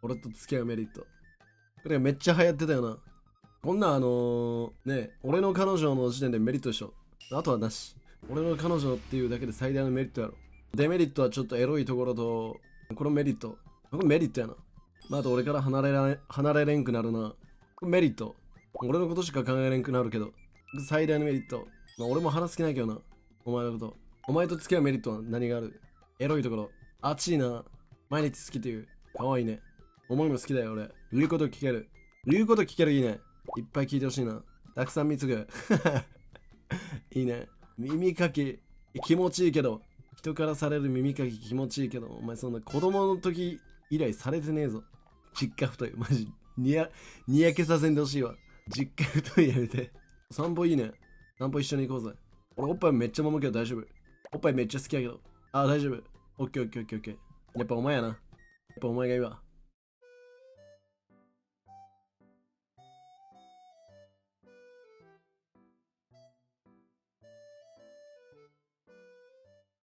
俺と付き合うメリット。これめっちゃ流行ってたよな。こんなね、俺の彼女の時点でメリットでしょ。あとはなし。俺の彼女っていうだけで最大のメリットやろ。デメリットはちょっとエロいところと、このメリット。これメリットやな。まあ、あと俺から離れれんくなるな。これメリット。俺のことしか考えれんくなるけど。最大のメリット。まあ、俺も話す気ないけどな。お前のこと。お前と付き合うメリットは何がある？エロいところ。熱いな。毎日好きっていう。かわいいね。お前も好きだよ俺。言うこと聞ける。言うこと聞けるいいね。いっぱい聞いてほしいな。たくさん貢ぐ。いいね。耳かき気持ちいいけど。人からされる耳かき気持ちいいけど、お前そんな子供の時以来されてねえぞ。実家太い。マジ。にやけさせんでほしいわ。実家太いやめて。散歩いいね。散歩一緒に行こうぜ。俺おっぱいめっちゃ揉むけど大丈夫。おっぱいめっちゃ好きやけど。あ、大丈夫。オッケーオッケーオッケーオッケー。やっぱお前やな。やっぱお前がいいわ。